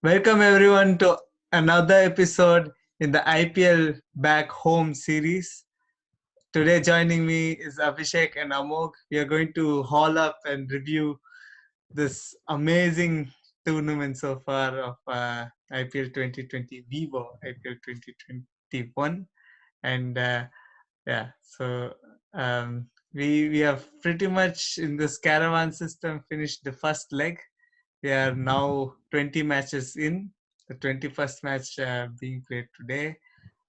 Welcome everyone to another episode in the IPL Back Home series. Today joining me is Abhishek and Amog. We are going to haul up and review this amazing tournament so far of IPL 2020 Vivo IPL 2021, and yeah, so we have pretty much in this caravan system finished the first leg. We are now 20 matches in, the 21st match being played today.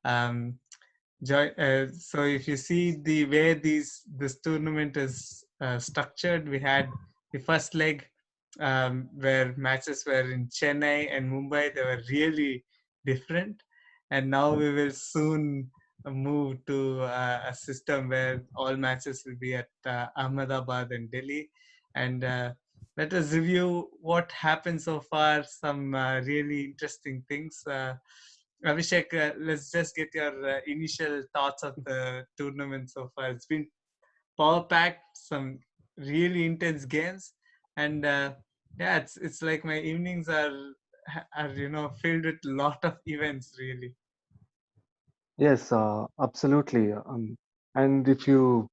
Um, so if you see the way this tournament is structured, we had the first leg where matches were in Chennai and Mumbai. They were really different, and now we will soon move to a system where all matches will be at Ahmedabad and Delhi. And let us review what happened so far. Some really interesting things. Abhishek, let's just get your initial thoughts of the tournament so far. It's been power packed, some really intense games, and yeah, it's like my evenings are filled with a lot of events. Really, Yes, absolutely. And if you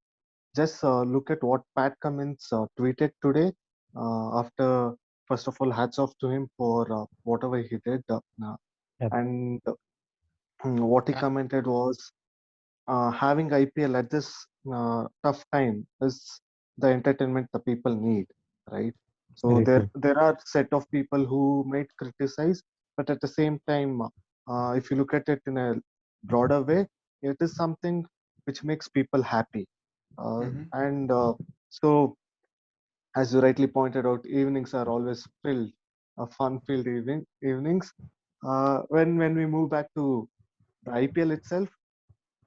just look at what Pat Cummins tweeted today, after first of all, hats off to him for whatever he did. Yep. And what he yeah. commented was having IPL at this tough time is the entertainment the people need, right? So Very there true. there are set of people who might criticize, but at the same time, if you look at it in a broader way, it is something which makes people happy. Mm-hmm. So, as you rightly pointed out, evenings are always filled, fun-filled evenings. When we move back to the IPL itself,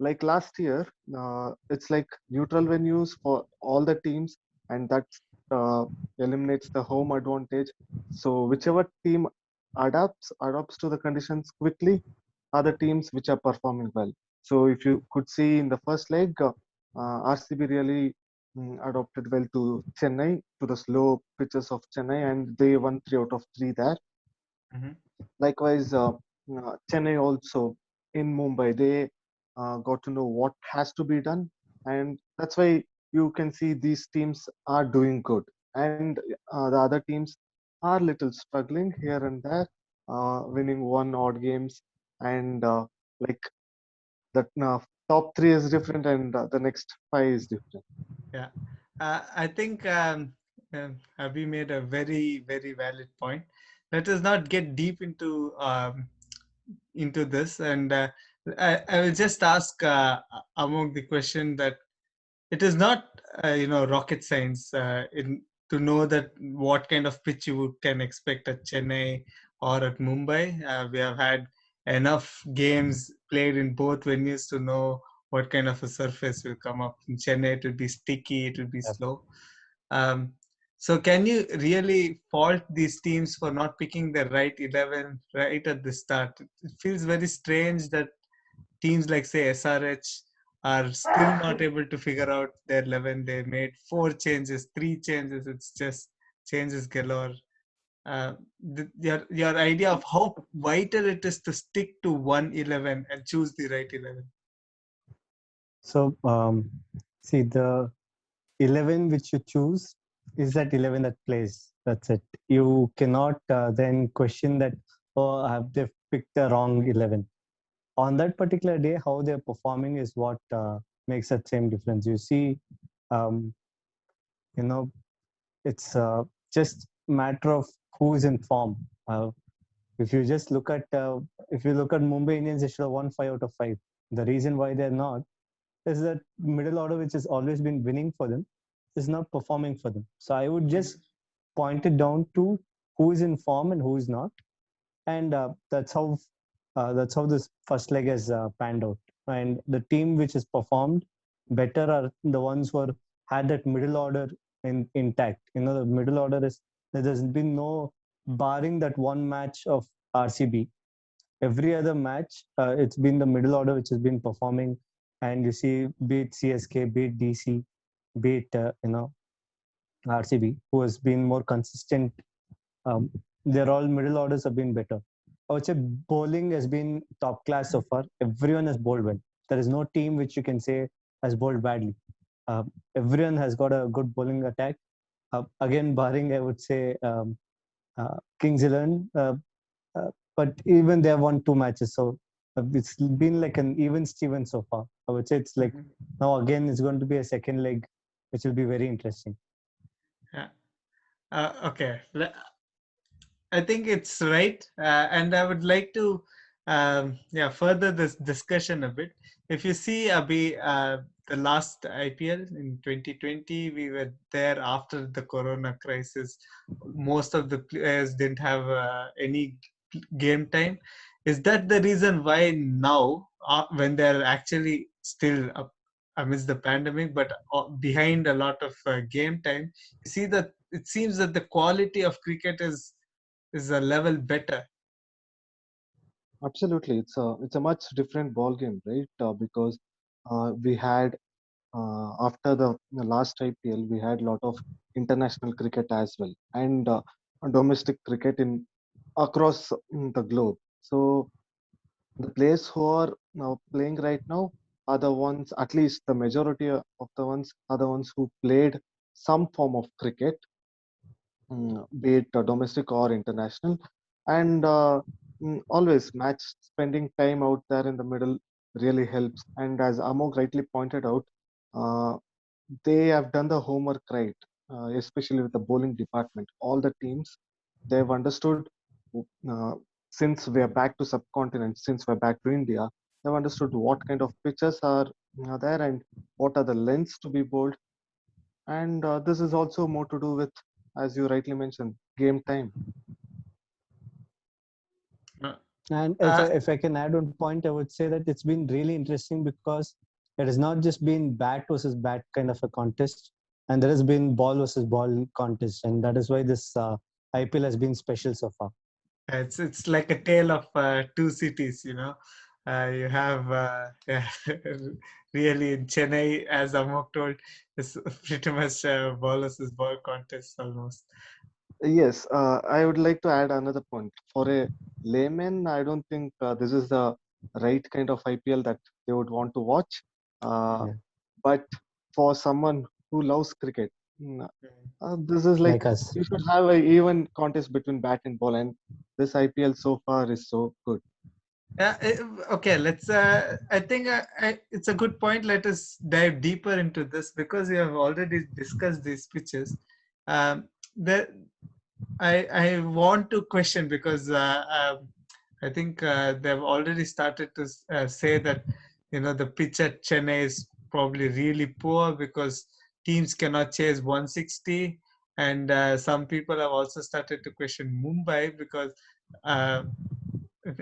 like last year, it's like neutral venues for all the teams, and that uh, eliminates the home advantage. So whichever team adapts to the conditions quickly are the teams which are performing well. So if you could see in the first leg, RCB really adopted well to Chennai, to the slow pitches of Chennai, and they won 3 out of 3 there. Mm-hmm. Likewise, Chennai also in Mumbai, they got to know what has to be done, and that's why you can see these teams are doing good, and the other teams are little struggling here and there, winning one odd games, and like the top three is different, and the next five is different. Yeah, I think Abhi made a very, very valid point. Let us not get deep into this, and I will just ask Among the question that it is not rocket science in to know that what kind of pitch you can expect at Chennai or at Mumbai. We have had enough games played in both venues to know what kind of a surface will come up. In Chennai, it will be sticky, it will be Yep. slow. Um, so, can you really fault these teams for not picking the right 11 right at the start? It feels very strange that teams like say SRH are still not able to figure out their 11. They made 4 changes, 3 changes. It's just changes galore. Your idea of how vital it is to stick to one 11 and choose the right 11. So, see, the 11 which you choose is that 11 that plays. That's it. You cannot then question that, oh, have they picked the wrong 11? On that particular day, how they're performing is what makes that same difference. You see, um, you know, it's just matter of who's in form. If you just look at, if you look at Mumbai Indians, they should have won 5 out of 5. The reason why they're not is that middle order, which has always been winning for them, is not performing for them. So I would just point it down to who is in form and who is not, and that's how this first leg has panned out. And the team which has performed better are the ones who are, had that middle order intact. The middle order is, there's been no, barring that one match of RCB, every other match, it's been the middle order which has been performing. And you see, be it CSK, be it DC, be it RCB, who has been more consistent they're all middle orders have been better. I would say bowling has been top class so far. Everyone has bowled well. There is no team which you can say has bowled badly. Uh, Everyone has got a good bowling attack. Again, barring I would say Kings 11, but even they have won 2 matches, so it's been like an even Steven so far. I would say it's like Mhm. now again it's going to be a second leg, which will be very interesting. Yeah. Okay. I think it's right, and I would like to, yeah, further this discussion a bit. If you see, Abhi, the last IPL in 2020, we were there after the Corona crisis. Most of the players didn't have any game time. Is that the reason why now, when they're actually still up amidst the pandemic, but behind a lot of game time, you see that it seems that the quality of cricket is a level better. Absolutely, it's a much different ball game, right? Because we had after the last IPL, we had a lot of international cricket as well, and domestic cricket in across the globe. So the players who are now playing right now are the ones, at least the majority of the ones, are the ones who played some form of cricket, be it domestic or international, and always match spending time out there in the middle really helps. And as Amog rightly pointed out, uh, they have done the homework right, especially with the bowling department. All the teams, they've understood, uh, since we are back to subcontinent, since we're back to India, they've understood what kind of pitches are there and what are the lengths to be bowled. And this is also more to do with, as you rightly mentioned, game time. Uh, And uh, if I can add one point, I would say that it's been really interesting because it has not just been bat versus bat kind of a contest, and there has been ball versus ball contest, and that is why this IPL has been special so far. it's like a tale of two cities, you know. You have yeah, really in Chennai, as Amok told, it's pretty much ball versus ball contest almost. Yes, I would like to add another point. For a layman, I don't think this is the right kind of IPL that they would want to watch. Uh, Yeah. but for someone who loves cricket, this is like Like us. you should have a even contest between bat and ball, and this IPL so far is so good. Yeah, okay, let's. I think it's a good point. Let us dive deeper into this because we have already discussed these pitches. The I want to question because I think they've already started to say that the pitch at Chennai is probably really poor because teams cannot chase 160, and some people have also started to question Mumbai because uh,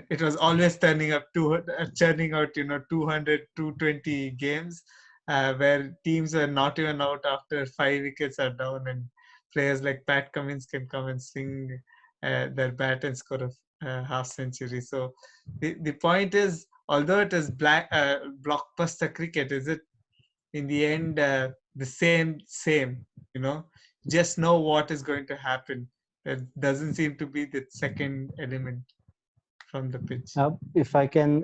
it was always churning out 200 220 games where teams were not even out after 5 wickets are down, and players like Pat Cummins can come and swing their bat and score a half century. So the point is, although it is blockbuster cricket, is it in the end the same, you know just know what is going to happen. There doesn't seem to be the second element from the pitch. If I can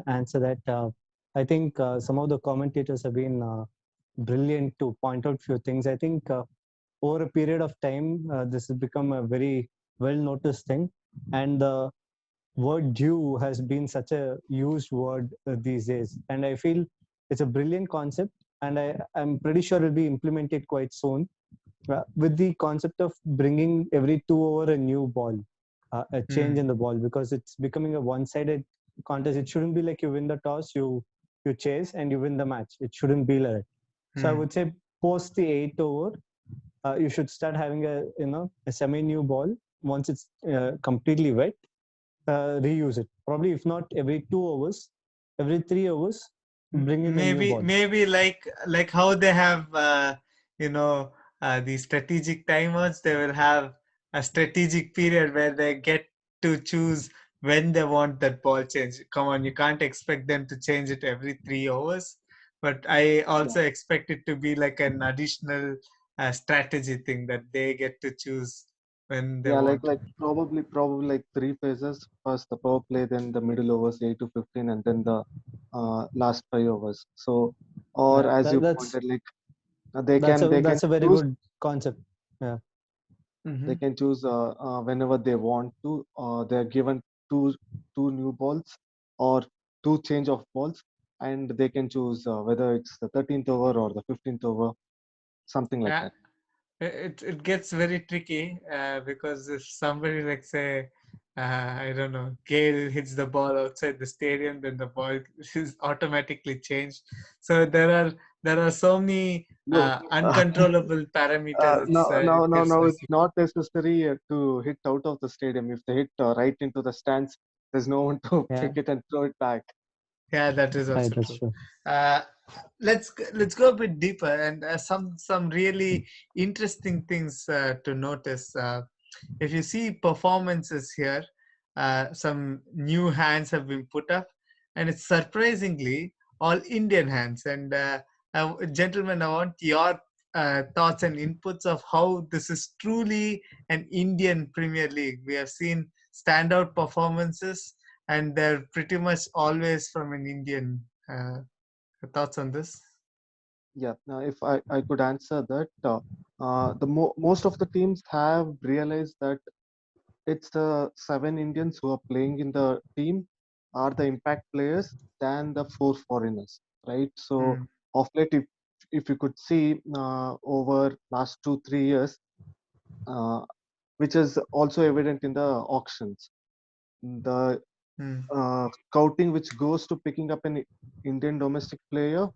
answer that, I think some of the commentators have been brilliant to point out few things. I think over a period of time, this has become a very well noticed thing, and the word due has been such a used word these days. And I feel it's a brilliant concept, and I'm pretty sure it will be implemented quite soon with the concept of bringing every 2 over a new ball, a change in Hmm. the ball, because it's becoming a one-sided contest. It shouldn't be like you win the toss, you chase and you win the match. It shouldn't be like that. So I Hmm. would say post the 8 over, you should start having a semi-new ball. Once it's completely wet, reuse it. Probably if not every 2 hours, every 3 hours, bring in a new Maybe ball. like how they have you know the strategic timers. They will have a strategic period where they get to choose when they want that ball change. Come on, you can't expect them to change it every 3 hours. But I Yeah. also expect it to be like an additional strategy thing that they get to choose when they Yeah, want. probably like three phases. First the power play, then the middle overs 8 to 15, and then the last 5 overs. So, or Yeah, as you that's pointed, like they can that's a very choose good concept. Yeah, they Mm-hmm. can choose whenever they want to. They're given two two new balls or two change of balls, and they can choose whether it's the 13th over or the 15th over, something like Yeah, that. it gets very tricky because if somebody like say I don't know, Gale hits the ball outside the stadium, then the ball is automatically changed. So there are so many No, uncontrollable parameters. It gets no. It's messy. not necessary to hit out of the stadium. If they hit right into the stands, there's no one to yeah, pick it and throw it back. Yeah, that is right. also That's true. true. Uh, let's go a bit deeper and some really interesting things to notice. If you see performances here, some new hands have been put up, and it's surprisingly all Indian hands. And gentlemen, I want your thoughts and inputs of how this is truly an Indian Premier League. We have seen standout performances, and they're pretty much always from an Indian. Thoughts on this? Yeah. Now, if I could answer that, most of the teams have realized that it's the seven Indians who are playing in the team are the impact players than the four foreigners, right? So Mm, of late, if you could see over last 2 3 years, uh, which is also evident in the auctions, the mm, scouting which goes to picking up an Indian domestic player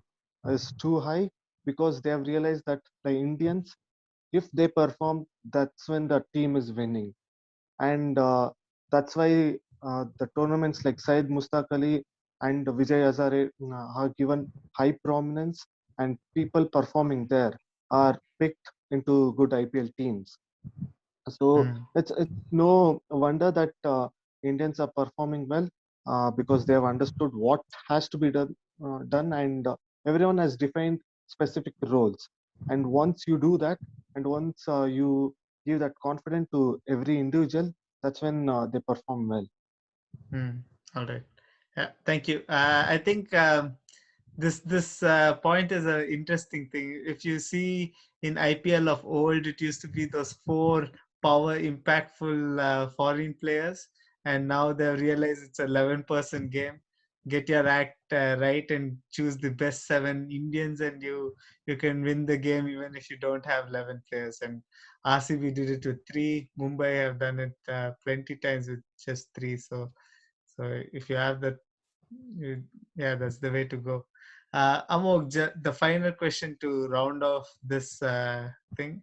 is too high because they have realized that the Indians, if they perform, that's when the team is winning, and that's why the tournaments like Syed Mustaq Ali and Vijay Hazare are given high prominence, and people performing there are picked into good IPL teams. So mm, it's no wonder that Indians are performing well because they have understood what has to be done, and everyone has defined specific roles. And once you do that, and once you give that confidence to every individual, that's when they perform well. mm. All right. Yeah, thank you. I think this point is an interesting thing. If you see in IPL of old, it used to be those four power impactful foreign players, and now they realize it's a 11-person game. Get your act right and choose the best seven Indians, and you can win the game even if you don't have 11 players. And RCB did it with three. Mumbai have done it plenty times with just three. So if you have that, yeah, that's the way to go. Amog, the final question to round off this thing.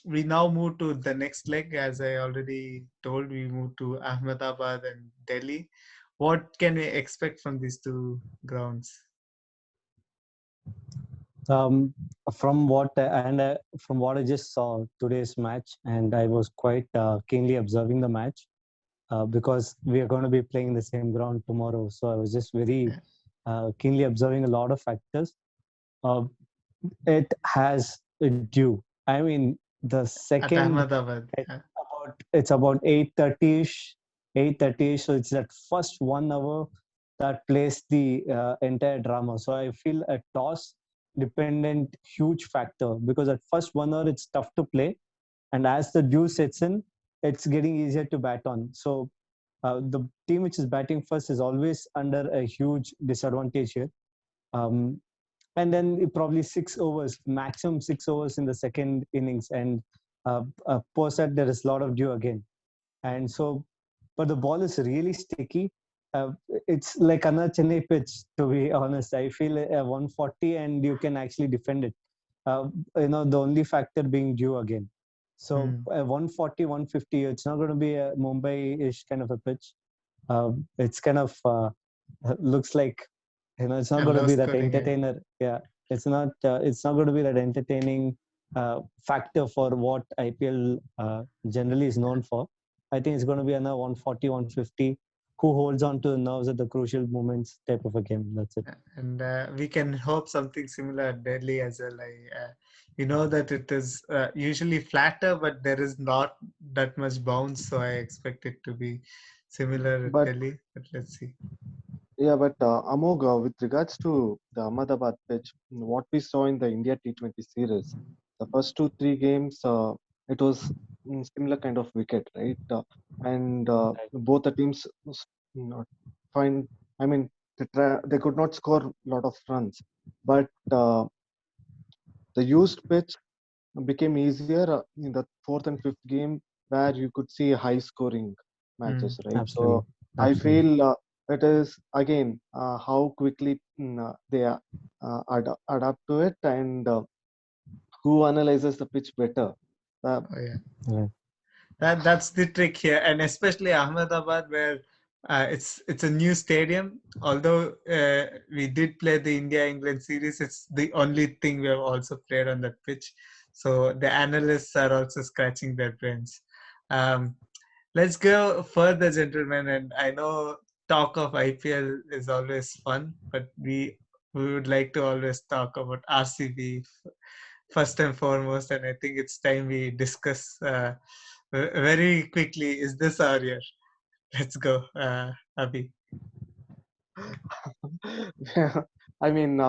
We now move to the next leg. As I already told, we move to Ahmedabad and Delhi. What can we expect from these two grounds? Um, from what I just saw today's match, and I was quite keenly observing the match because we are going to be playing the same ground tomorrow. So I was just very Yeah, keenly observing a lot of factors. Uh, it has a due. I mean, the at second Ahmedabad. Yeah. it's about 8:30ish, 8:30ish. So it's that first 1 hour that plays the entire drama. So I feel a toss dependent huge factor because at first 1 hour it's tough to play, and as the dew sets in, it's getting easier to bat on. So the team which is batting first is always under a huge disadvantage here. Um, and then probably 6 overs, maximum 6 overs in the second innings, and post that there is a lot of dew again. And so, but the ball is really sticky. Uh, it's like another Chennai pitch, to be honest. I feel 140 and you can actually defend it. The only factor being dew again. So Hmm. 140, 150, it's not going to be a Mumbai-ish kind of a pitch. It's kind of looks like it's not A going to low be that scoring. entertainer. Yeah, it's not going to be that entertaining factor for what IPL generally is known for. I think it's going to be another 140, 150. who holds on to the nerves at the crucial moments type of a game. That's it. And we can hope something similar at Delhi as well. You know that it is usually flatter, but there is not that much bounce, so I expect it to be similar at But Delhi. But let's see. yeah, but Amog, with regards to the Ahmedabad pitch, what we saw in the India T20 series, the first two, three games, it was similar kind of wicket, right? And both the teams not find, I mean, they could not score a lot of runs, but the used pitch became easier in the fourth and fifth game where you could see high scoring Mm, matches, right? So Absolutely. I Absolutely. feel it is again how quickly they adapt to it and who analyzes the pitch better. Uh, oh yeah. Yeah. That's the trick here, and especially Ahmedabad, where it's a new stadium. Although we did play the India England series, it's the only thing we have also played on that pitch. So the analysts are also scratching their brains. Um, let's go further, gentlemen. And I know talk of IPL is always fun, but we would like to always talk about RCB first and foremost. And I think it's time we discuss very quickly. Is this our year? Let's go, Abhi. yeah, I mean,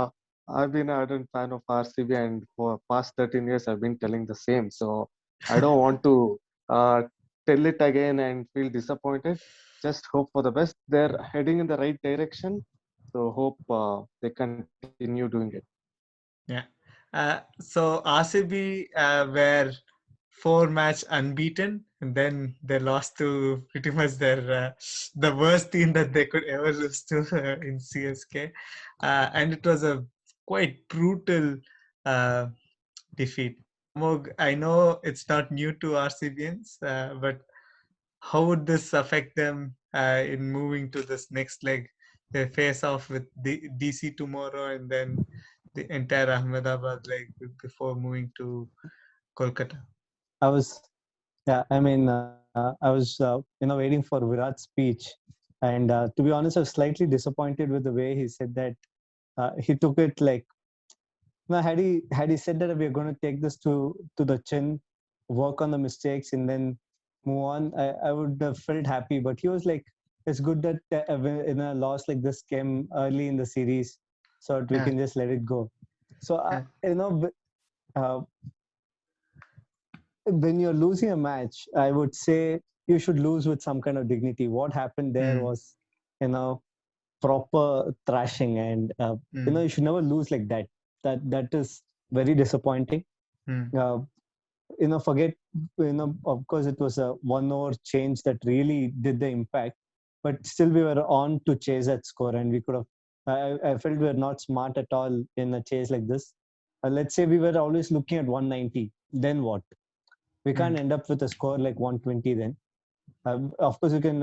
I've been an ardent fan of RCB, and for past 13 years, I've been telling the same. So I don't want to uh, tell it again and feel disappointed. Just hope for the best. They're heading in the right direction. So hope they continue doing it. Yeah. So RCB were four-match unbeaten, and then they lost to pretty much the worst team that they could ever lose to in CSK, and it was a quite brutal uh, defeat. Amog, I know it's not new to RCBians, but how would this affect them in moving to this next leg? They face off with DC tomorrow, and then the entire Ahmedabad leg before moving to Kolkata. I was, yeah, I mean, I was, waiting for Virat's speech. And to be honest, I was slightly disappointed with the way he said that. He took it like, had he said that we are going to take this to the chin, work on the mistakes, and then move on, I would have felt happy. But he was like, it's good that in a loss like this came early in the series, so that we Yeah, can just let it go. So yeah, uh, when you're losing a match, I would say you should lose with some kind of dignity. What happened there mm, was, you know, proper thrashing, and mm, you should never lose like that. That is very disappointing. mm, Uh, forget, of course, it was a 1 hour change that really did the impact, but still we were on to chase that score, and we could have. I felt we were not smart at all in a chase like this. Let's say we were always looking at 190. Then what? We mm, can't end up with a score like 120 then. Of course, you can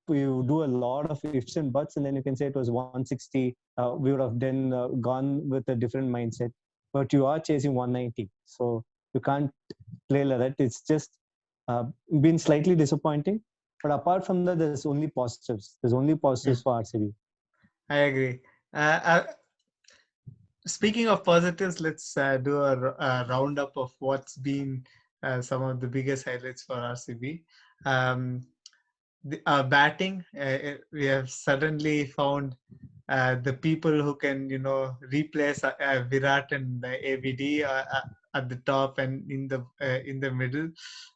you do a lot of ifs and buts, and then you can say it was 160. We would have then gone with a different mindset. But you are chasing 190, so you can't play like that. It's just uh, been slightly disappointing. But apart from that, there's only positives. There's only positives yeah. for RCB. I agree. Speaking of positives, let's do a roundup of what's been some of the biggest highlights for RCB. Um, batting, we have suddenly found the people who can, replace Virat and ABD at the top and in the middle.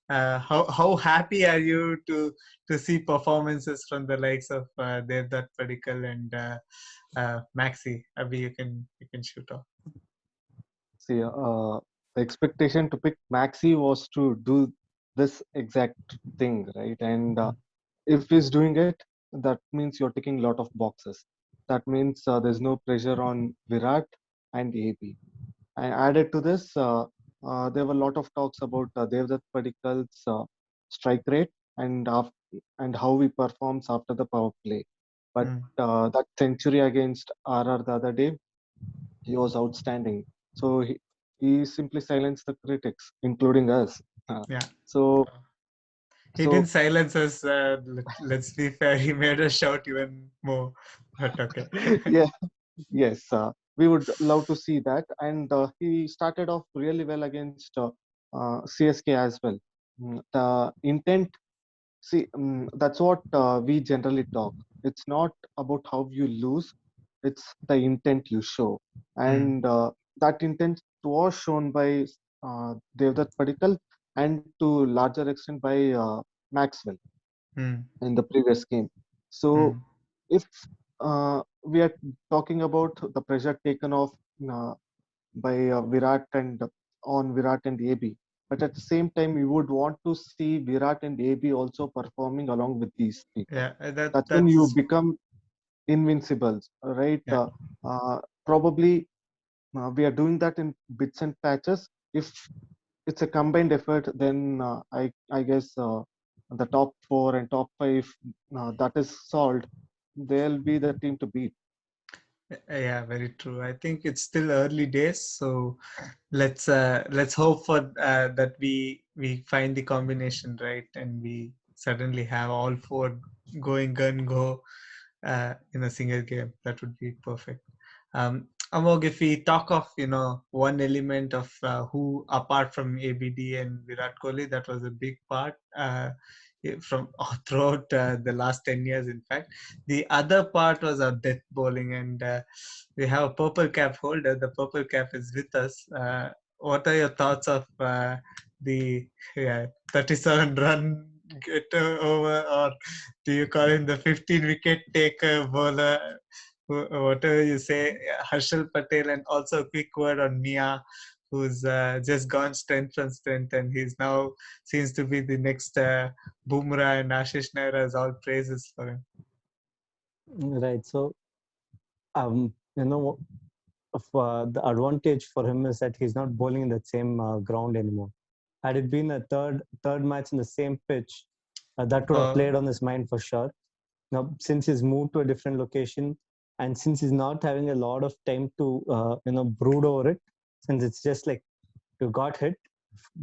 How happy are you to see performances from the likes of Devdutt Padikkal and Maxi? Abhi, you can shoot off. See, the expectation to pick Maxi was to do this exact thing, right? And Mm, if he's doing it, that means you're ticking a lot of boxes. That means there's no pressure on Virat and AB. And added to this, there were a lot of talks about Devdutt Padikkal's strike rate and and how he performs after the power play. But mm, that century against RR the other day, he was outstanding. So he simply silenced the critics, including us. Uh, yeah. so He So didn't silence us. Let's be fair. He made us shout even more. But okay. yeah, yes, we would love to see that. And he started off really well against CSK as well. The intent, see, that's what we generally talk. It's not about how you lose, it's the intent you show. Mm, And that intent was shown by Devdutt Padikkal and to larger extent by Maxwell mm, in the previous game. So mm. if we are talking about the pressure taken off uh, by Virat and on Virat and AB, but at the same time, we would want to see Virat and AB also performing along with these three. Yeah, That's when you that's become invincibles, right? yeah, Probably we are doing that in bits and patches. If it's a combined effort, then I guess the top four and top five that is solved. They'll be the team to beat. yeah, very true. I think it's still early days, so let's hope for that we find the combination right, and we suddenly have all four going gun go in a single game. That would be perfect. Amog, if we talk of one element of who apart from ABD and Virat Kohli, that was a big part from throughout the last 10 years. In fact, the other part was our death bowling, and we have a purple cap holder. The purple cap is with us. What are your thoughts of the 37 run get over, or do you call him the 15 wicket taker bowler? Whatever you say, Harshal Patel, and also a quick word on Mia, who's just gone strength from strength, and he's now seems to be the next Bumrah, and Ashish Nair, all praises for him. Right. So, you know, the advantage for him is that he's not bowling in the same ground anymore. Had it been a third match in the same pitch, that would have Uh, played on his mind for sure. Now, since he's moved to a different location, and since he's not having a lot of time to brood over it, since it's just like you got hit,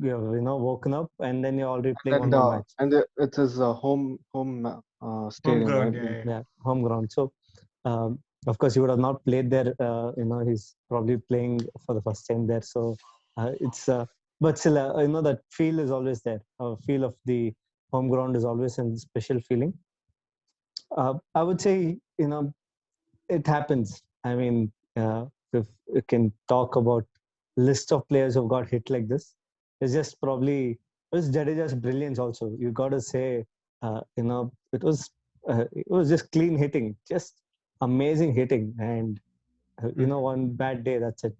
you're woken up, and then you're already playing one more match. And it's his home home stadium, ground, right? yeah, yeah. Yeah, home ground. So of course, he would have not played there. He's probably playing for the first time there. So it's, but still, that feel is always there. Feel of the home ground is always a special feeling. I would say, it happens. I mean, if you can talk about list of players who've got hit like this, it's just probably it was Jadeja's brilliance. Also, you got to say, it was just clean hitting, just amazing hitting, and Mm. one bad day. That's it.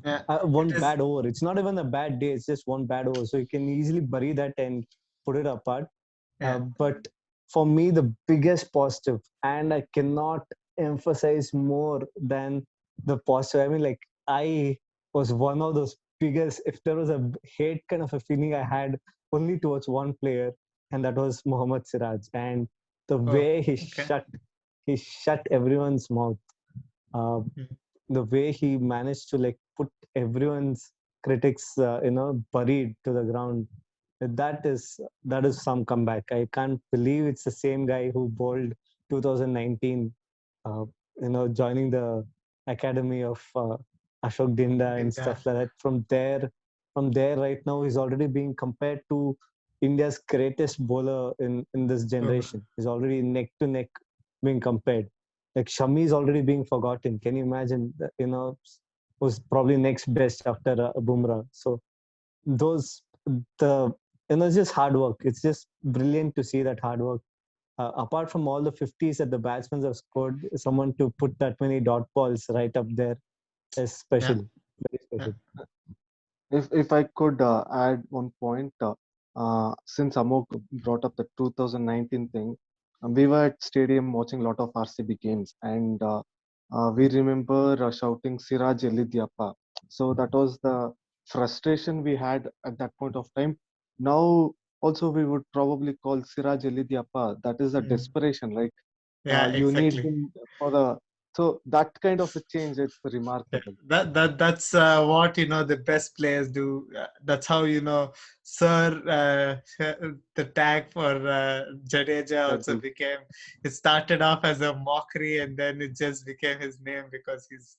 Yeah, it One is. bad over. It's not even a bad day. It's just one bad over. So you can easily bury that and put it apart. Yeah. But for me, the biggest positive, and I cannot emphasize more than the positive. I mean, like, I was one of those biggest, if there was a hate kind of a feeling I had only towards one player, and that was Mohammad Siraj. And the Oh, way okay. he shut everyone's mouth. Uh, Mm. the way he managed to like put everyone's critics buried to the ground, that is some comeback. I can't believe it's the same guy who bowled 2019, uh, joining the academy of Ashok Dinda and Yeah. stuff like that. From there right now he's already being compared to India's greatest bowler in this Oh, generation. He's already neck to neck being compared. Like Shami is already being forgotten. Can you imagine? Who's probably next best after Bumrah. So those the it's just hard work. It's just brilliant to see that hard work. Apart from all the 50s that the batsmen have scored, someone to put that many dot balls right up there is yeah. special, very Yeah. special. If I could add one point, since Amok brought up the 2019 thing, we were at stadium watching a lot of RCB games, and we remember shouting Siraj Elidiappa. So that was the frustration we had at that point of time. Now, also we would probably call Siraj Elidiappa. That is a Mm. desperation, right? Yeah, You need exactly. him for the So that kind of a change, it's Yeah, remarkable. that's what the best players do. That's how Sir the tag for Jadeja also Judges. became. It started off as a mockery, and then it just became his name because he's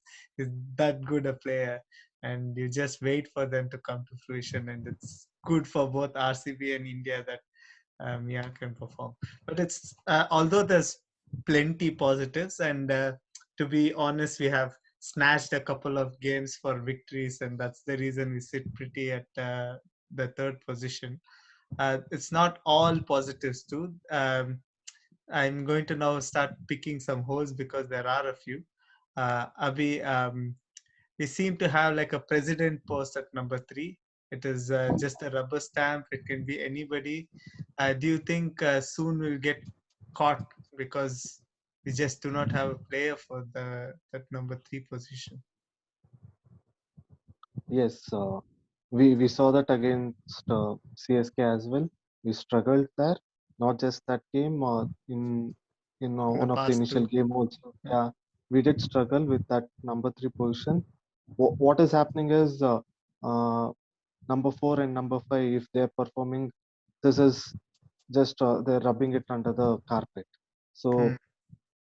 that good a player. And you just wait for them to come to fruition, and it's good for both RCB and India that Mia can perform. But it's although there's plenty positives, and to be honest, we have snatched a couple of games for victories, and that's the reason we sit pretty at the third position. It's not all positives too. I'm going to now start picking some holes because there are a few. Abhi, we seem to have like a president post at number 3. It is just a rubber stamp. It can be anybody. Do you think soon we'll get caught because we just do not have a player for the that number 3 position? Yes, we saw that against CSK as well. We struggled there. Not just that game, in In the one of the past initial too. game also. Yeah. Yeah, we did struggle with that number 3 position. What is happening is uh, number 4 and number 5, if they're performing, this is just they're rubbing it under the carpet. Hmm. So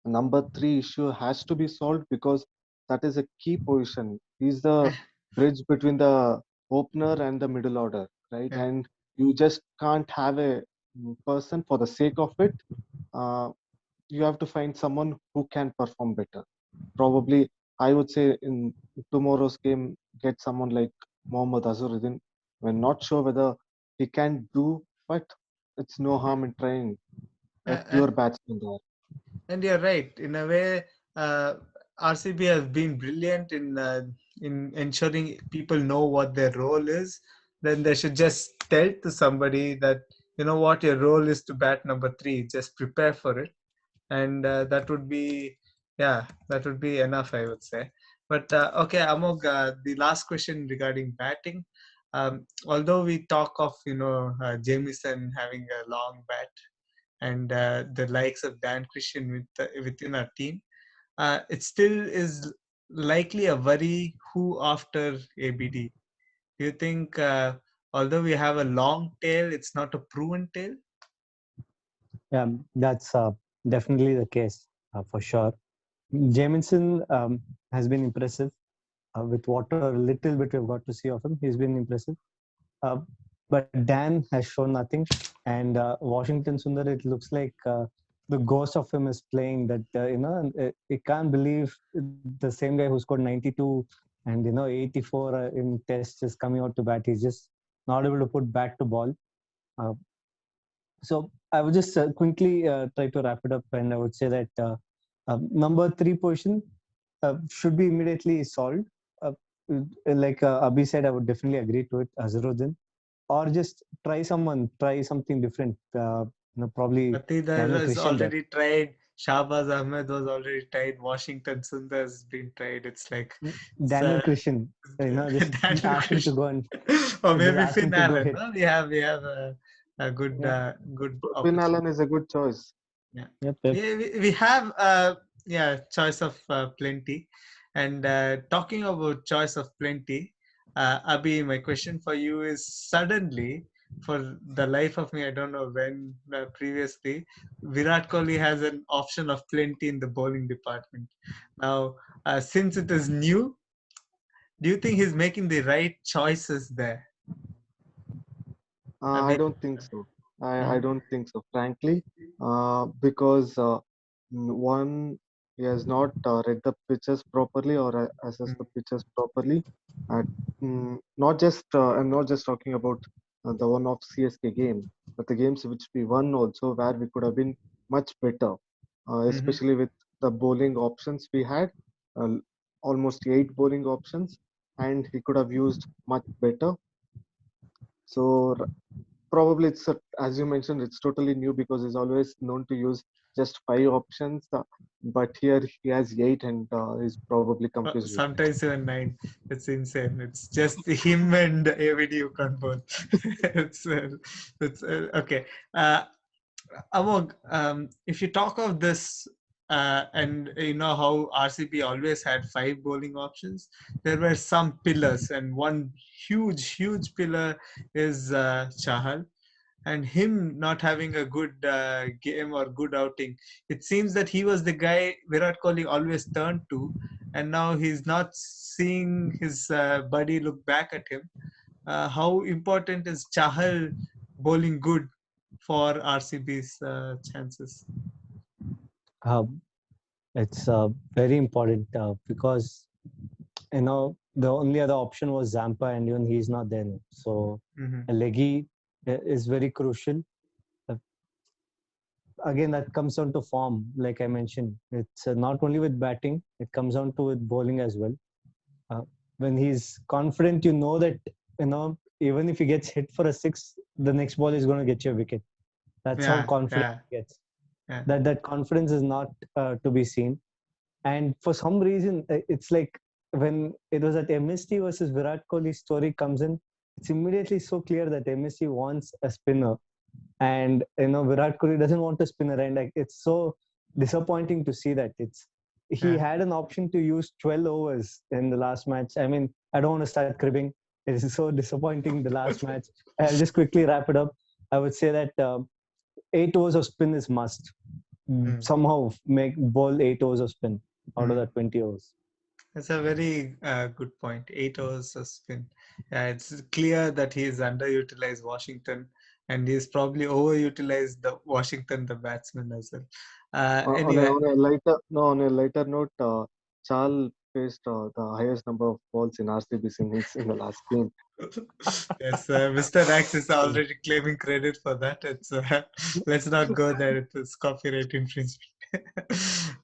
number 3 issue has to be solved because that is a key position. He's the bridge between the opener and the middle order, right? Yeah. And you just can't have a person for the sake of it. Uh, you have to find someone who can perform better. Probably, I would say in tomorrow's game, get someone like Mohammad Azharuddin. We're not sure whether he can do, but it's no harm in trying a Uh, pure batsman there. And you're right. In a way, RCB has been brilliant in ensuring people know what their role is. Then they should just tell to somebody that what your role is to bat number 3. Just prepare for it, and that would be enough, I would say. But okay, Amog, the last question regarding batting. Although we talk of Jamieson having a long bat and the likes of Dan Christian within our team, it still is likely a worry who after ABD. Do you think, although we have a long tail, it's not a proven tail? Yeah, that's definitely the case for sure. Jamison has been impressive with what a little bit we've got to see of him. He's been impressive. Uh, but Dan has shown nothing. And Washington Sundar, it looks like the ghost of him is playing that, you can't believe the same guy who scored 92 and, 84 in tests is coming out to bat. He's just not able to put bat to ball. Uh, so I would just quickly try to wrap it up, and I would say that number 3 position should be immediately solved. Uh, like Abhi said, I would definitely agree to it, Azharuddin, or just try something different. Probably Patidar Daniel has Christian there. already tried. Shahbaz Ahmed was already tried. Washington Sundar has been tried. It's like Daniel uh, Christian, just Daniel ask him to Christian, go and or just maybe ask him Finn to go Allen. hit. No? We have a good Yeah, good Finn opportunity. Allen is a good choice. Yeah, yep, yep. we have choice of plenty, and talking about choice of plenty, Abhi, my question for you is suddenly, for the life of me, I don't know when previously, Virat Kohli has an option of plenty in the bowling department. Now, since it is new, do you think he's making the right choices there? I Abhi, don't think so. I no? don't think so, frankly, because one, he has not read the pitches properly or assessed the pitches properly. Uh, I'm not just talking about the one of CSK game, but the games which we won also, where we could have been much better, Mm-hmm. especially with the bowling options we had, uh, almost 8 bowling options, and he could have used much better. So probably as you mentioned, it's totally new because he's always known to use just 5 options, but here he has 8 and he's probably confused with it. Sometimes even 9. It's insane. It's just him and AVD you can't both. It's okay. Amog, if you talk of this and you know how RCB always had 5 bowling options. There were some pillars, and one huge pillar is Chahal, and him not having a good game or good outing. It seems that he was the guy Virat Kohli always turned to, and now he's not seeing his buddy look back at him. How important is Chahal bowling good for RCB's chances? Uh, it's very important because the only other option was Zampa, and even he's not there now. So Hmm. a leggy is very crucial. Uh, Again, that comes down to form, like I mentioned. It's not only with batting; it comes down to with bowling as well. Uh, when he's confident, that even if he gets hit for a six, the next ball is going to get you a wicket. That's how Yeah, confident yeah, he gets. yeah. That confidence is not to be seen. And for some reason, it's like when it was at MST versus Virat Kohli story comes in, it's immediately so clear that MST wants a spinner, and Virat Kohli doesn't want a spinner, and like it's so disappointing to see that. He Yeah. had an option to use 12 overs in the last match. I mean, I don't want to start cribbing. It is so disappointing the last match. I'll just quickly wrap it up. I would say that 8 overs of spin is must. Mm, Somehow make bowl 8 overs of spin out of mm. that 20 overs. That's a very good point. 8 hours of spin. Yeah, it's clear that he is underutilized Washington, and he's probably overutilized the Washington, the batsman as well. Anyway, On a lighter note, Chal faced the highest number of balls in RCB's innings in the last game. yes, Mr. Rax is already claiming credit for that. It's let's not go there. It is copyright infringement.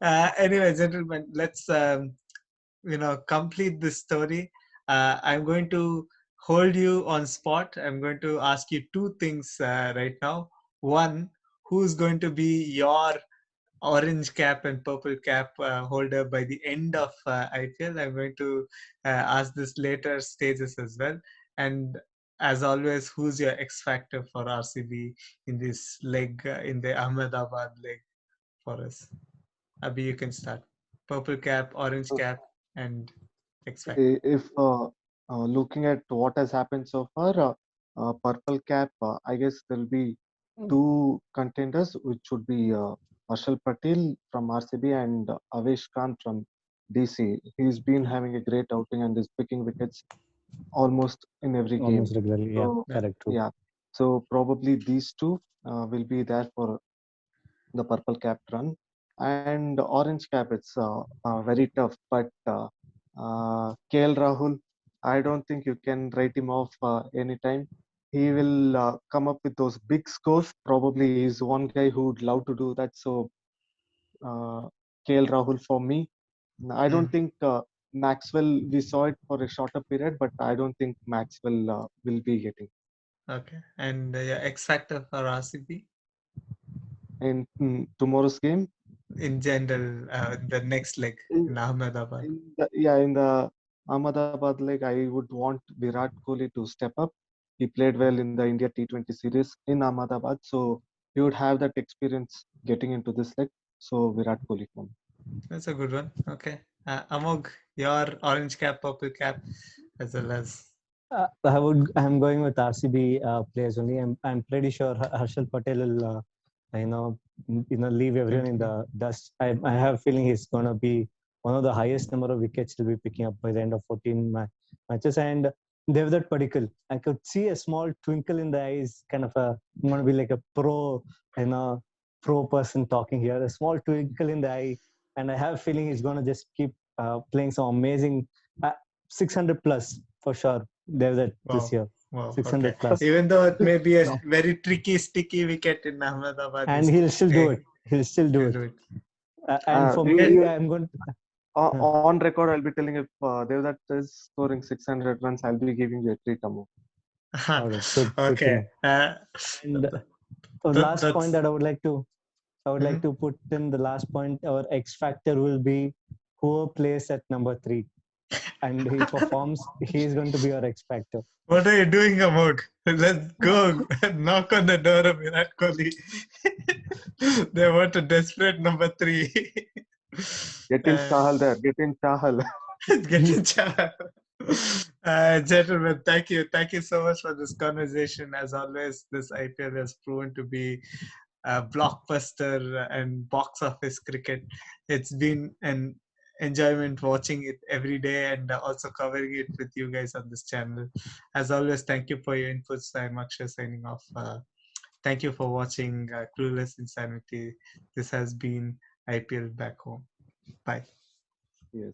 Anyway, gentlemen, let's complete this story. I'm going to hold you on spot. I'm going to ask you two things right now. One, who's going to be your orange cap and purple cap holder by the end of IPL? I'm going to ask this later stages as well. And as always, who's your X factor for RCB in this leg, in the Ahmedabad leg for us? Abhi, you can start. Purple cap, orange So, cap, and X factor. if looking at what has happened so far, purple cap, I guess there'll be two contenders, which would be Harshal Patel from RCB and Avesh Khan from DC. He's been Mm. having a great outing and is picking wickets almost in every game. Almost regularly. Yeah, So Yeah. correct. True. yeah, so probably these two will be there for the purple cap run, and orange cap. It's very tough, but KL Rahul, I don't think you can write him off anytime. He will come up with those big scores. Probably he's one guy who would love to do that. So uh, KL Rahul for me. I don't Mm. think Maxwell. We saw it for a shorter period, but I don't think Maxwell will be getting Okay. And yeah, X factor for RCB in tomorrow's game. in general, the next leg In, in Ahmedabad. in the Ahmedabad leg, I would want Virat Kohli to step up. He played well in the India T20 series in Ahmedabad, so he would have that experience getting into this leg. So Virat Kohli for me. That's a good one. Okay. Amog, your orange cap, purple cap, as well as. I'm going with RCB players only. I'm pretty sure Harshal Patel will you know leave everyone in Continue. the dust. I have a feeling he's gonna be one of the highest number of wickets he'll be picking up by the end of 14 matches. And Devdutt Padikkal, I could see a small twinkle in the eyes, kind of I'm gonna be like a you know pro person talking here. A small twinkle in the eye, and I have a feeling he's gonna just keep playing some amazing 600 plus for sure. Devdutt this Wow. year, Wow. Okay. 600 plus. Even though it may be a Yeah. very tricky, sticky wicket in Ahmedabad, And he'll still do eh, it. He'll still do he'll it. do it. And for You, me, Okay. you I'm going to, on record, I'll be telling if Devdutt is scoring 600 runs, I'll be giving you a treat, Amu. all right, good to Okay. know. And the last point That's. that I would like Mhm. to put in the last point. Our X factor will be whoever plays at number 3, and he performs. He is going to be our X factor. What are you doing, Amog? Let's go. Knock on the door of Virat Kohli. They want a desperate number 3. Get in Chahal there. Get in Chahal. Get in chat. Gentlemen, thank you. Thank you so much for this conversation. As always, this IPL has proven to be a blockbuster and box office cricket. It's been an enjoyment watching it every day and also covering it with you guys on this channel. As always, thank you for your inputs. I'm Akshay signing off. Thank you for watching Clueless Insanity. This has been IPL Back Home. Bye. Yes.